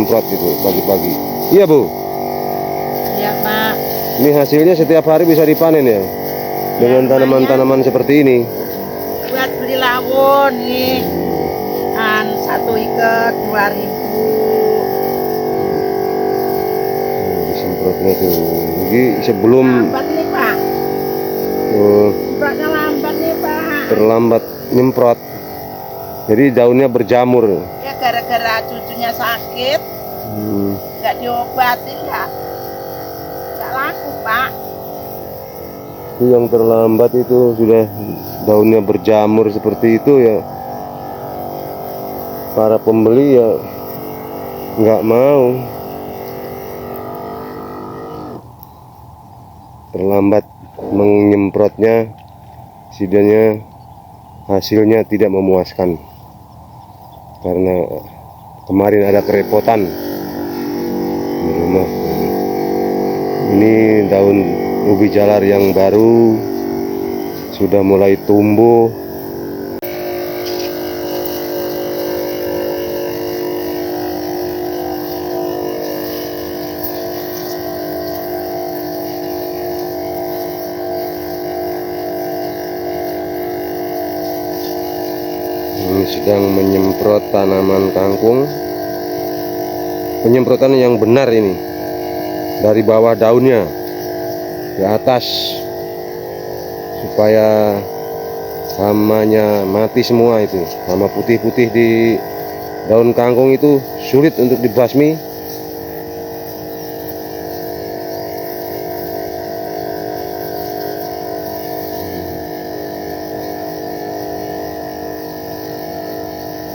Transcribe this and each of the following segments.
semprot gitu pagi-pagi. Iya Bu? Iya Pak. Ini hasilnya setiap hari bisa dipanen ya? Dengan tanaman-tanaman seperti ini. Buat beli lawon nih. Satu ikat 2.000. Disemprotnya tuh. Jadi sebelum Lambat nih Pak. Semprotnya lambat nih Pak. Terlambat nyemprot. Jadi daunnya berjamur. Ya gara-gara cucunya sakit. Nggak diobatin nggak laku Pak. Itu yang terlambat itu sudah daunnya berjamur seperti itu ya. Para pembeli ya nggak mau. Terlambat menyemprotnya, setidaknya hasilnya tidak memuaskan. Karena kemarin ada kerepotan di rumah. Ini daun ubi jalar yang baru sudah mulai tumbuh. Ini sedang menyemprot tanaman kangkung. Penyemprotan yang benar ini, dari bawah daunnya ke atas, supaya hamanya mati semua. Itu hama putih-putih di daun kangkung itu sulit untuk dibasmi.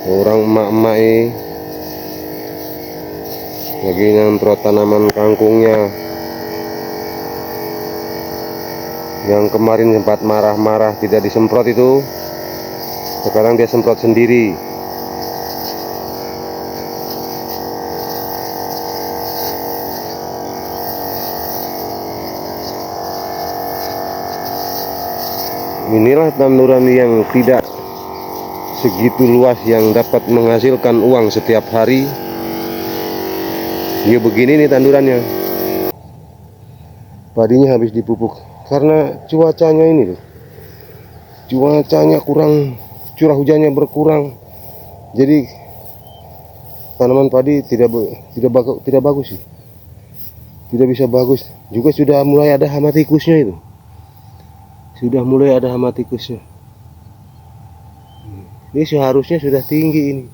Orang emak-emak lagi nyemprot tanaman kangkungnya. Yang kemarin sempat marah-marah tidak disemprot itu, sekarang dia semprot sendiri. Inilah tanduran yang tidak segitu luas yang dapat menghasilkan uang setiap hari. Ya begini nih tandurannya. Padinya habis dipupuk karena cuacanya ini loh. Cuacanya kurang, curah hujannya berkurang. Jadi tanaman padi tidak bagus sih. Tidak bisa bagus. Juga sudah mulai ada hama tikusnya itu. Sudah mulai ada hama tikusnya. Ini seharusnya sudah tinggi ini.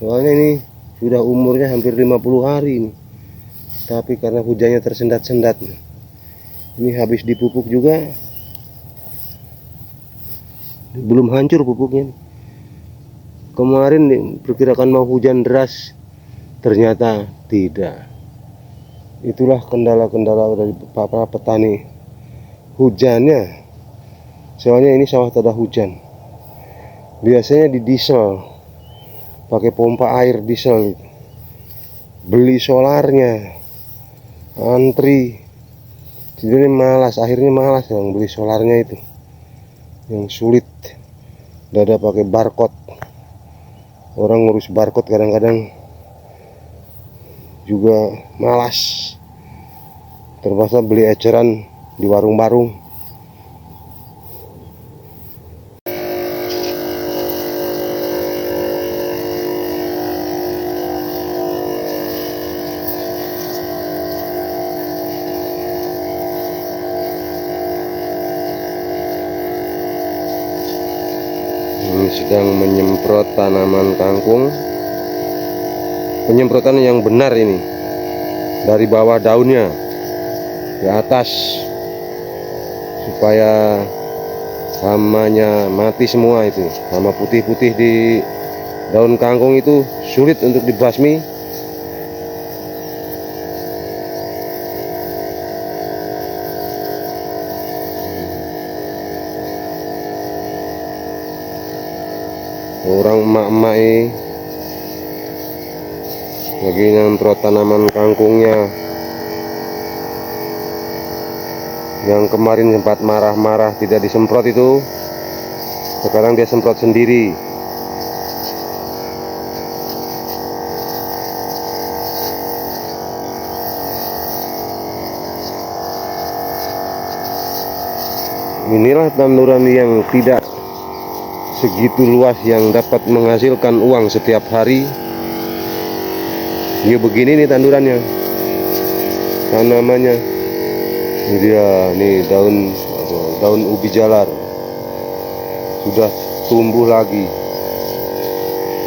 Soalnya ini sudah umurnya hampir 50 hari ini. Tapi karena hujannya tersendat-sendat. Ini habis dipupuk juga. Belum hancur pupuknya. Kemarin perkirakan mau hujan deras, ternyata tidak. Itulah kendala-kendala dari para petani. Hujannya. Soalnya ini sawah tak ada hujan. Biasanya di diesel, pakai pompa air diesel itu. Beli solarnya, antri. Jadi malas, akhirnya malas yang beli solarnya itu. Yang sulit, dada pakai barcode. Orang ngurus barcode kadang-kadang juga malas. Terpaksa beli eceran di warung-warung. Ini sedang menyemprot tanaman kangkung. Penyemprotan yang benar ini, dari bawah daunnya ke atas, supaya hamanya mati semua. Itu hama putih-putih di daun kangkung itu sulit untuk dibasmi. Orang emak-emak lagi nyemprot tanaman kangkungnya. Yang kemarin sempat marah-marah tidak disemprot itu, sekarang dia semprot sendiri. Inilah tanduran yang tidak segitu luas yang dapat menghasilkan uang setiap hari. Ya begini nih tandurannya, tanamannya. Ini dia, nih daun ubi jalar sudah tumbuh lagi.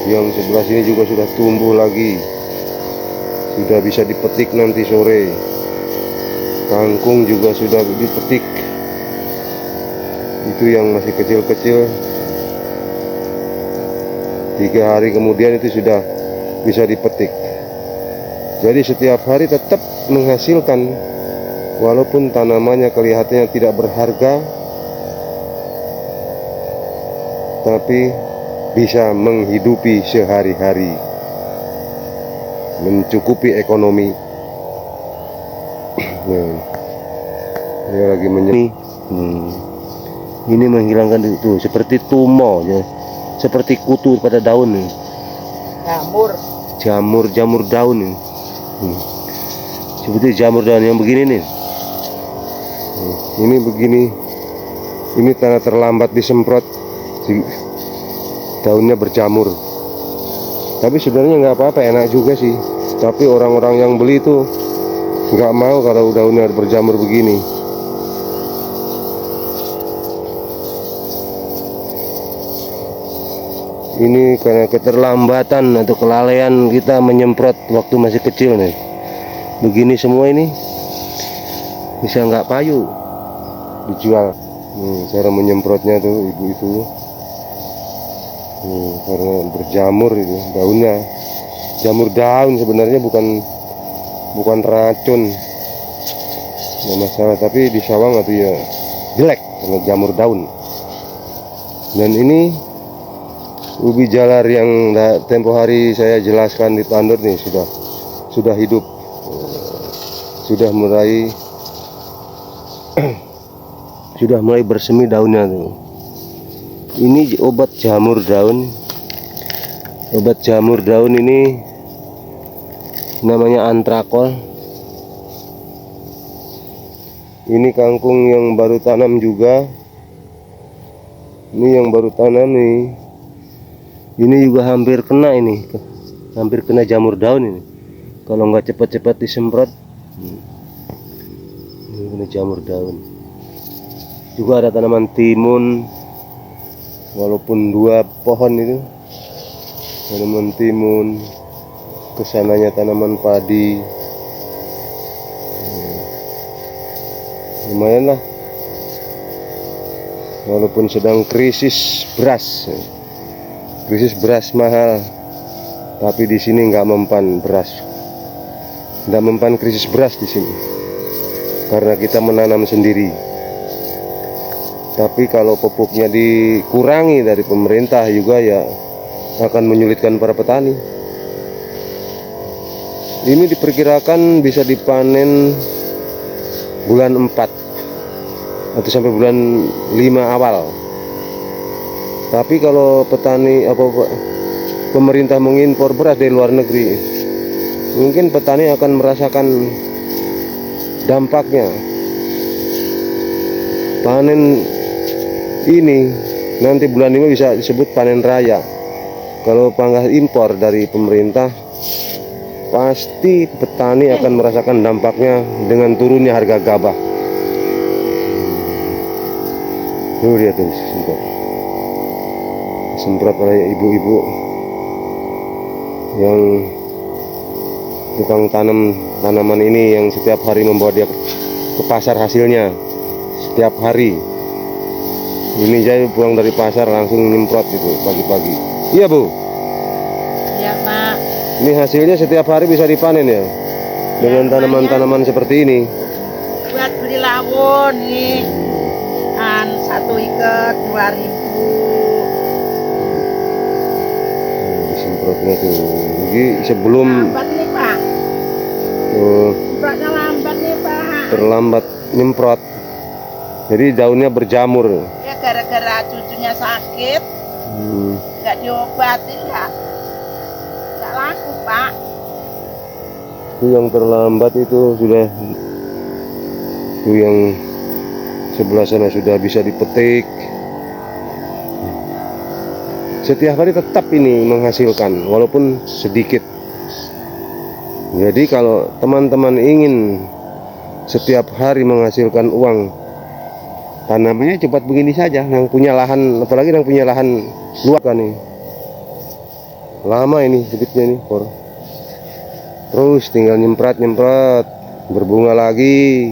Yang sebelah sini juga sudah tumbuh lagi, sudah bisa dipetik nanti sore. Kangkung juga sudah dipetik, itu yang masih kecil-kecil. 3 hari kemudian itu sudah bisa dipetik. Jadi setiap hari tetap menghasilkan, walaupun tanamannya kelihatannya tidak berharga, tapi bisa menghidupi sehari-hari, mencukupi ekonomi. Nah, dia lagi ini menghilangkan itu seperti tumor ya, seperti kutu pada daun nih. Jamur daun nih. Seperti jamur daun yang begini nih. Ini begini, ini karena terlambat disemprot, daunnya berjamur. Tapi sebenarnya nggak apa-apa, enak juga sih. Tapi orang-orang yang beli itu nggak mau kalau daunnya berjamur begini. Ini karena keterlambatan atau kelalaian kita menyemprot waktu masih kecil nih. Begini semua ini bisa nggak payu dijual. Cara menyemprotnya tuh ibu itu. Karena berjamur itu daunnya, jamur daun sebenarnya bukan racun, nggak masalah, tapi di sawang atau ya jelek karena jamur daun. Dan ini ubi jalar yang tempo hari saya jelaskan di tandur nih sudah hidup, sudah mulai bersemi daunnya tuh. Ini obat jamur daun. Obat jamur daun ini namanya antrakol. Ini kangkung yang baru tanam juga. Ini yang baru tanam nih. Ini juga hampir kena ini. Hampir kena jamur daun ini. Kalau nggak cepat-cepat disemprot. Ini kena jamur daun. Juga ada tanaman timun. Walaupun 2 pohon itu, tanaman timun, kesananya tanaman padi. Lumayan lah, walaupun sedang krisis beras mahal, tapi di sini nggak mempan beras, nggak mempan krisis beras di sini, karena kita menanam sendiri. Tapi kalau pupuknya dikurangi dari pemerintah juga ya akan menyulitkan para petani. Ini diperkirakan bisa dipanen bulan 4 atau sampai bulan 5 awal. Tapi kalau pemerintah mengimpor beras dari luar negeri, mungkin petani akan merasakan dampaknya. Panen ini nanti bulan 5 bisa disebut panen raya. Kalau panggas impor dari pemerintah, pasti petani akan merasakan dampaknya dengan turunnya harga gabah. Tuh dia tuh semprot oleh ibu-ibu yang tukang tanaman ini, yang setiap hari membawa dia ke pasar hasilnya setiap hari. Ini saya pulang dari pasar langsung nyemprot itu pagi-pagi. Iya Bu? Iya Pak. Ini hasilnya setiap hari bisa dipanen ya? Dengan tanaman-tanaman seperti ini. Buat beli lawon nih, 1 ikat 2.000. Disemprotnya tuh. Jadi sebelum lambat nih Pak. Semprotnya lambat nih Pak. Terlambat nyemprot. Jadi daunnya berjamur. Ya gara-gara cucunya sakit, nggak diobatin nggak laku Pak. Itu yang terlambat itu sudah, itu yang Sebelah sana sudah bisa dipetik. Setiap hari tetap ini menghasilkan walaupun sedikit. Jadi kalau teman-teman ingin setiap hari menghasilkan uang, tanamannya cepat begini saja. Yang punya lahan, apalagi yang punya lahan luas kan nih, lama ini bibitnya nih, terus tinggal nyemprot berbunga lagi.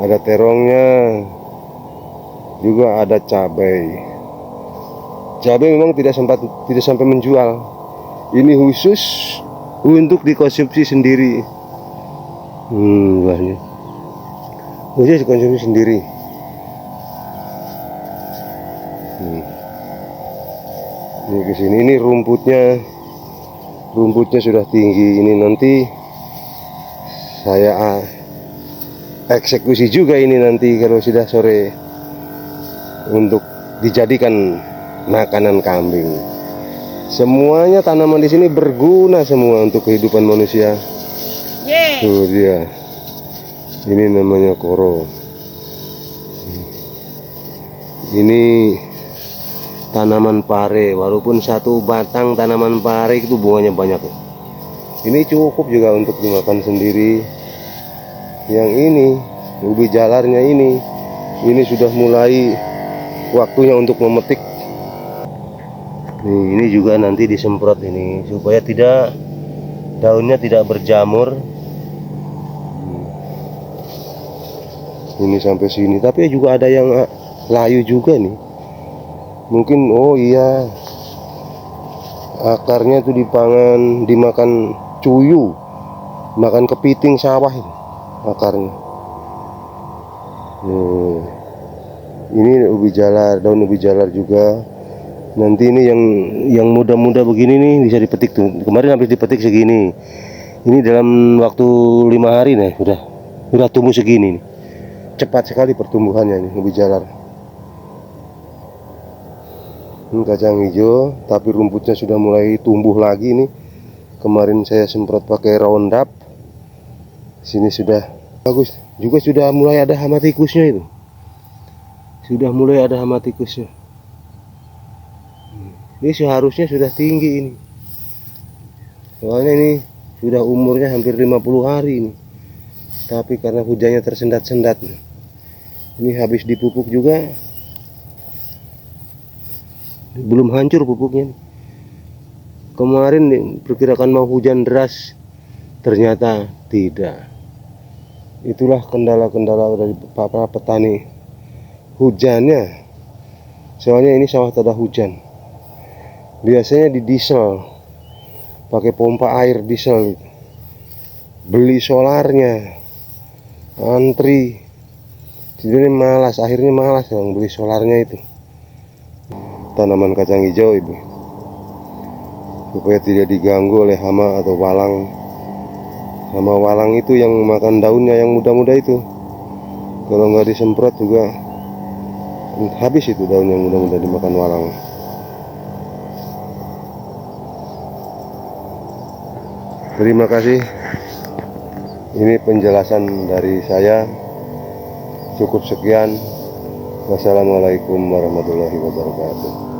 Ada terongnya, juga ada cabai. Cabai memang tidak sampai menjual. Ini khusus untuk dikonsumsi sendiri. Buahnya khusus dikonsumsi sendiri. Ini kesini, ini rumputnya sudah tinggi. Ini nanti saya eksekusi juga ini nanti kalau sudah sore untuk dijadikan makanan kambing. Semuanya tanaman di sini berguna semua untuk kehidupan manusia. Tuh dia. Ini namanya koro. Ini tanaman pare. Walaupun satu batang tanaman pare itu bunganya banyak. Ini cukup juga untuk dimakan sendiri. Yang ini ubi jalarnya ini sudah mulai waktunya untuk memetik. Ini juga nanti disemprot ini supaya daunnya tidak berjamur. Ini sampai sini, tapi juga ada yang layu juga nih. Mungkin oh iya, akarnya itu dimakan cuyu, makan kepiting sawah ini, akarnya. Ini ubi jalar, daun ubi jalar juga. Nanti ini yang muda-muda begini nih bisa dipetik tuh. Kemarin habis dipetik segini. Ini dalam waktu 5 hari nih udah tumbuh segini nih. Cepat sekali pertumbuhannya ini ubi jalar. Ini kacang hijau, tapi rumputnya sudah mulai tumbuh lagi nih. Kemarin saya semprot pakai Roundup. Sini sudah bagus. Juga sudah mulai ada hama tikusnya itu. Sudah mulai ada hama tikusnya. Ini seharusnya sudah tinggi ini. Soalnya ini sudah umurnya hampir 50 hari ini. Tapi karena hujannya tersendat-sendat. Ini habis dipupuk juga. Belum hancur pupuknya. Kemarin perkirakan mau hujan deras, ternyata tidak. Itulah kendala-kendala dari para petani. Hujannya. Soalnya ini sawah tak ada hujan. Biasanya di diesel, pakai pompa air diesel gitu. Beli solarnya, antri, jadi malas, akhirnya malas yang beli solarnya itu. Tanaman kacang hijau itu supaya tidak diganggu oleh hama atau walang. Hama walang itu yang makan daunnya yang muda-muda itu. Kalau nggak disemprot juga habis itu daun yang muda-muda dimakan walang. Terima kasih. Ini penjelasan dari saya. Cukup sekian. Wassalamualaikum warahmatullahi wabarakatuh.